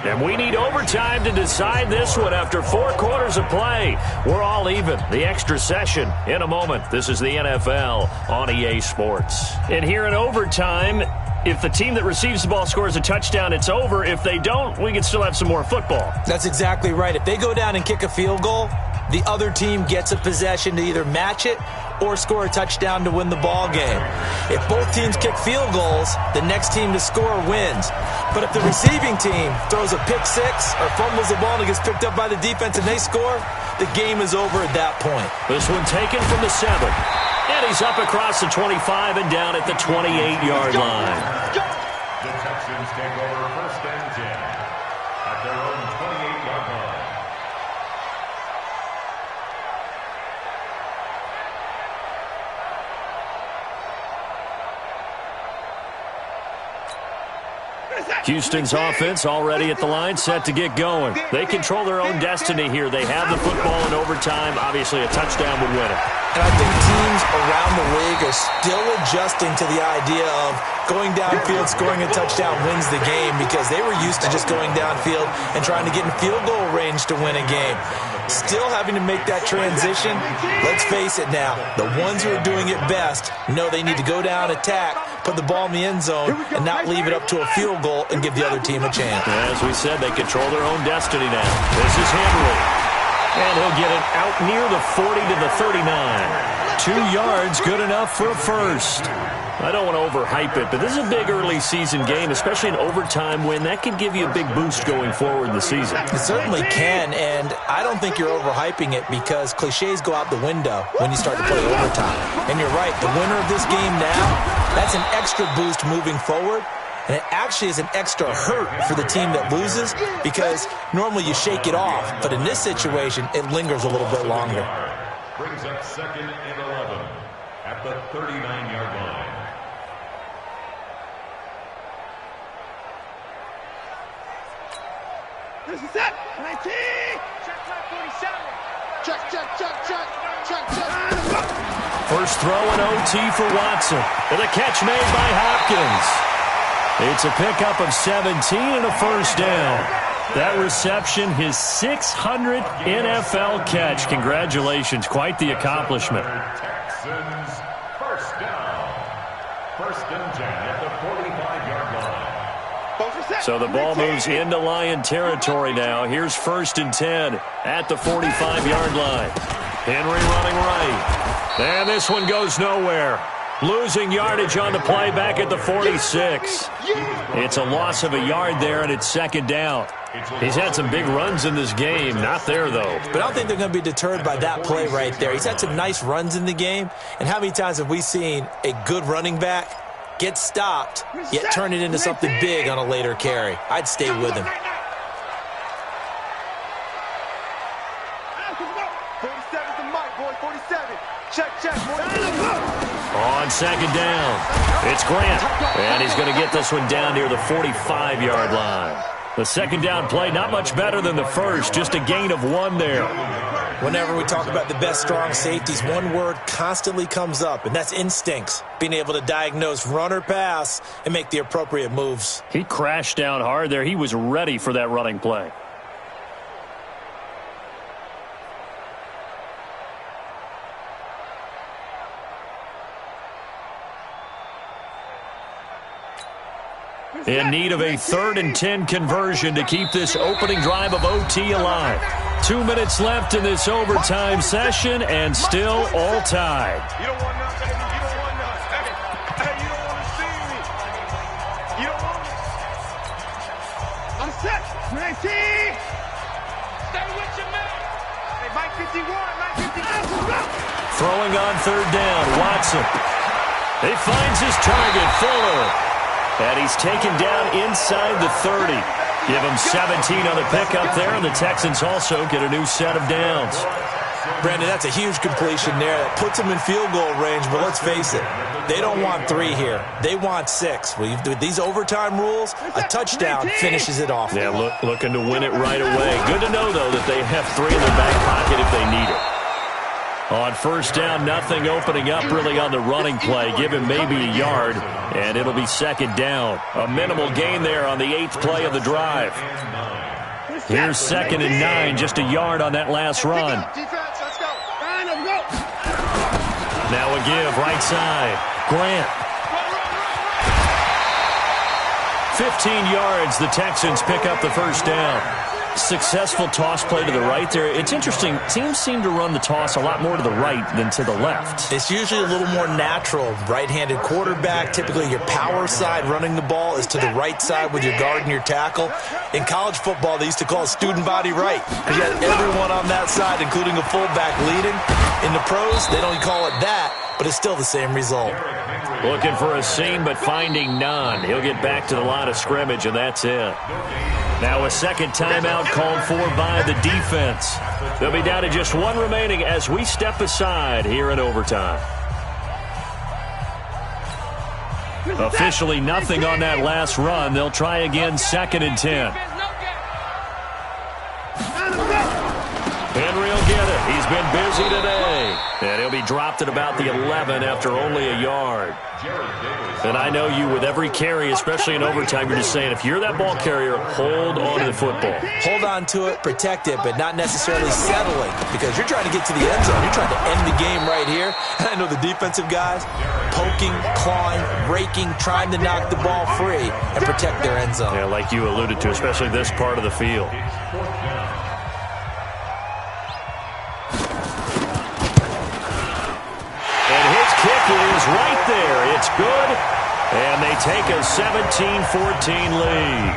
S1: And we need overtime to decide this one after 4 quarters of play. We're all even. The extra session in a moment. This is the NFL on EA Sports. And here in overtime, if the team that receives the ball scores a touchdown, it's over. If they don't, we can still have some more football.
S3: That's exactly right. If they go down and kick a field goal, the other team gets a possession to either match it or score a touchdown to win the ball game. If both teams kick field goals, the next team to score wins. But if the receiving team throws a pick 6 or fumbles the ball and it gets picked up by the defense and they score, the game is over at that point.
S1: This one taken from the 7. And he's up across the 25 and down at the 28-yard line.
S4: The Texans take over 1st and 10 at their own 28-yard line.
S1: Houston's offense already at the line, set to get going. They control their own destiny here. They have the football in overtime. Obviously, a touchdown would win it.
S3: And I think teams around the league are still adjusting to the idea of going downfield, scoring a touchdown wins the game because they were used to just going downfield and trying to get in field goal range to win a game. Still having to make that transition. Let's face it now, the ones who are doing it best know they need to go down, attack, put the ball in the end zone, and not leave it up to a field goal and give the other team a chance.
S1: As we said, they control their own destiny now. This is Henry. And he'll get it out near the 40 to the 39. 2 yards, good enough for a first. I don't want to overhype it, but this is a big early season game, especially an overtime win. That could give you a big boost going forward in the season.
S3: It certainly can, and I don't think you're overhyping it because cliches go out the window when you start to play overtime. And you're right, the winner of this game now, that's an extra boost moving forward. And it actually is an extra hurt for the team that loses because normally you shake it off. But in this situation, it lingers a little bit longer.
S4: Brings up 2nd and 11 at the 39-yard line.
S2: This is it. 19. Check 47. Check.
S1: First throw and OT for Watson. And a catch made by Hopkins. It's a pickup of 17 and a first down. That reception, his 600th NFL catch. Congratulations. Quite the accomplishment.
S4: Texans first down. 1st and 10 at the 45-yard line.
S1: So the ball moves into Lion territory now. Here's 1st and 10 at the 45-yard line. Henry running right. And this one goes nowhere. Losing yardage on the play back at the 46. It's a loss of a yard there, and it's 2nd down. He's had some big runs in this game. Not there, though.
S3: But I don't think they're going to be deterred by that play right there. He's had some nice runs in the game. And how many times have we seen a good running back get stopped, yet turn it into something big on a later carry? I'd stay with him.
S2: 47's the mic, boy. 47. Check.
S1: On 2nd down, it's Grant. And he's going to get this one down near the 45-yard line. The 2nd down play, not much better than the first, just a gain of 1 there.
S3: Whenever we talk about the best strong safeties, one word constantly comes up, and that's instincts. Being able to diagnose run or pass and make the appropriate moves.
S1: He crashed down hard there. He was ready for that running play. In need of a 3rd and 10 conversion to keep this opening drive of OT alive. 2 minutes left in this overtime session, and still all tied.
S2: You don't want nothing. You don't want nothing. Hey, you don't want to see me. You don't want me. I'm set. 19. Stay with your man. Hey, Mike 51. Mike 51.
S1: Throwing on 3rd down, Watson. He finds his target, Fuller. And he's taken down inside the 30. Give him 17 on the pickup there, and the Texans also get a new set of downs.
S3: Brandon, that's a huge completion there. That puts them in field goal range, but let's face it, they don't want 3 here. They want 6. With these overtime rules, a touchdown finishes it off.
S1: Yeah, looking to win it right away. Good to know, though, that they have 3 in their back pocket if they need it. On 1st down, nothing opening up really on the running play. Give him maybe a yard, and it'll be 2nd down. A minimal gain there on the 8th play of the drive. Here's 2nd and 9, just a yard on that last run. Now a give, right side. Grant. 15 yards, the Texans pick up the 1st down. Successful toss play to the right there. It's interesting. Teams seem to run the toss a lot more to the right than to the left.
S3: It's usually a little more natural. Right-handed quarterback, typically your power side running the ball is to the right side with your guard and your tackle. In college football, they used to call it student body right because you had everyone on that side, including a fullback leading. In the pros, they don't call it that, but it's still the same result.
S1: Looking for a seam, but finding none. He'll get back to the line of scrimmage, and that's it. Now a 2nd timeout called for by the defense. They'll be down to just 1 remaining as we step aside here in overtime. Officially nothing on that last run. They'll try again 2nd and 10. Henry will get it. He's been busy today. And he'll be dropped at about the 11 after only a yard. And I know you, with every carry, especially in overtime, you're just saying, if you're that ball carrier, hold on to the football.
S3: Hold on to it, protect it, but not necessarily settling because you're trying to get to the end zone. You're trying to end the game right here. And I know the defensive guys poking, clawing, raking, trying to knock the ball free and protect their end zone.
S1: Yeah, like you alluded to, especially this part of the field. good, and they take a 17-14 lead.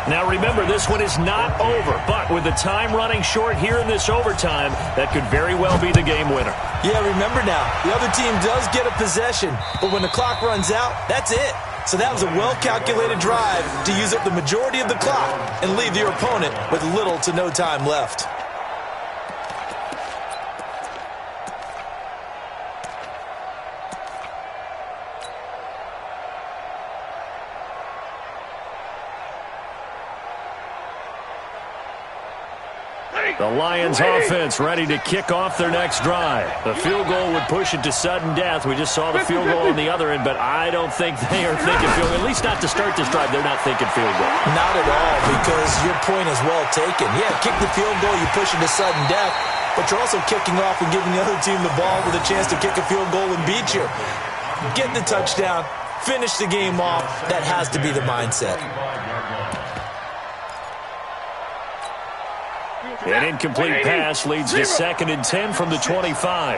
S1: Now remember, this one is not over, but with the time running short here in this overtime, that could very well be the game winner.
S3: Yeah, remember now, the other team does get a possession, but when the clock runs out, that's it. So that was a well-calculated drive to use up the majority of the clock and leave your opponent with little to no time left.
S1: The Lions offense ready to kick off their next drive. The field goal would push it to sudden death. We just saw the field goal on the other end, but I don't think they are thinking field goal. At least not to start this drive. They're not thinking field goal.
S3: Not at all, because your point is well taken. Yeah, kick the field goal, you push it to sudden death, but you're also kicking off and giving the other team the ball with a chance to kick a field goal and beat you. Get the touchdown, finish the game off. That has to be the mindset.
S1: An incomplete pass leads to 2nd and 10 from the 25.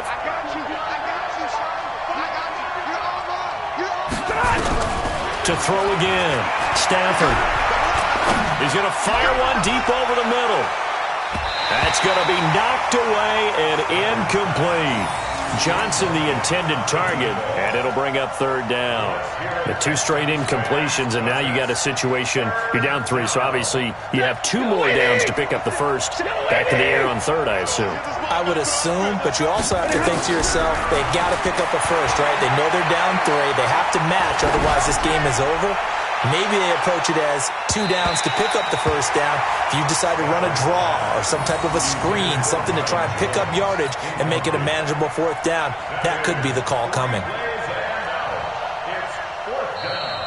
S1: To throw again. Stafford. He's going to fire one deep over the middle. That's going to be knocked away and incomplete. Johnson the intended target, and it'll bring up 3rd down. The 2 straight incompletions, and now you got a situation, you're down 3, so obviously you have 2 more downs to pick up the first. Back to the air on 3rd, I assume.
S3: I would assume, but you also have to think to yourself, they got to pick up a first, right? They know they're down 3. They have to match, otherwise this game is over. Maybe they approach it as 2 downs to pick up the first down. If you decide to run a draw or some type of a screen, something to try and pick up yardage and make it a manageable 4th down, that could be the call coming.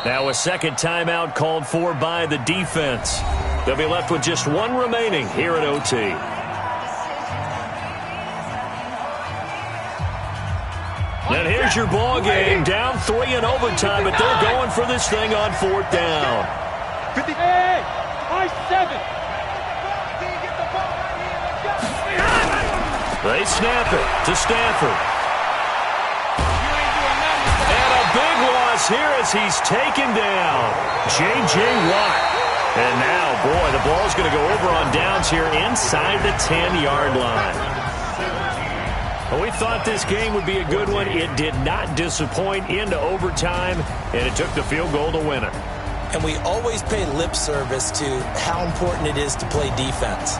S1: Now a second timeout called for by the defense. They'll be left with just 1 remaining here at OT. And here's your ball game, down 3 in overtime, but they're going for this thing on 4th down.
S2: Hey, I-7.
S1: They snap it to Stafford. And a big loss here as he's taken down. J.J. Watt. And now, boy, the ball's going to go over on downs here inside the 10-yard line. Well, we thought this game would be a good one. It did not disappoint into overtime, and it took the field goal to win it.
S3: And we always pay lip service to how important it is to play defense.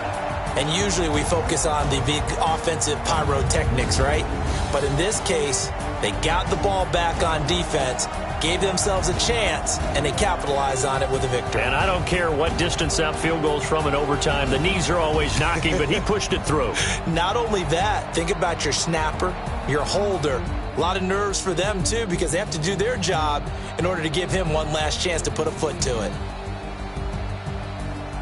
S3: And usually we focus on the big offensive pyrotechnics, right? But in this case, they got the ball back on defense, gave themselves a chance, and they capitalized on it with a victory.
S1: And I don't care what distance that field goes from in overtime. The knees are always knocking, but he pushed it through.
S3: Not only that, think about your snapper, your holder. A lot of nerves for them, too, because they have to do their job in order to give him one last chance to put a foot to it.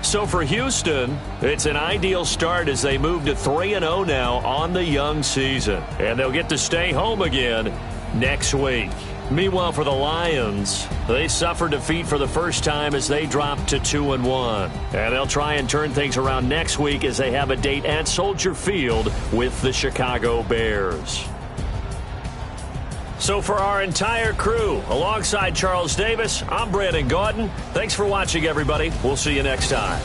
S1: So for Houston, it's an ideal start as they move to 3-0 now on the young season. And they'll get to stay home again next week. Meanwhile, for the Lions, they suffered defeat for the first time as they dropped to 2-1. And they'll try and turn things around next week as they have a date at Soldier Field with the Chicago Bears. So for our entire crew, alongside Charles Davis, I'm Brandon Gautin. Thanks for watching, everybody. We'll see you next time.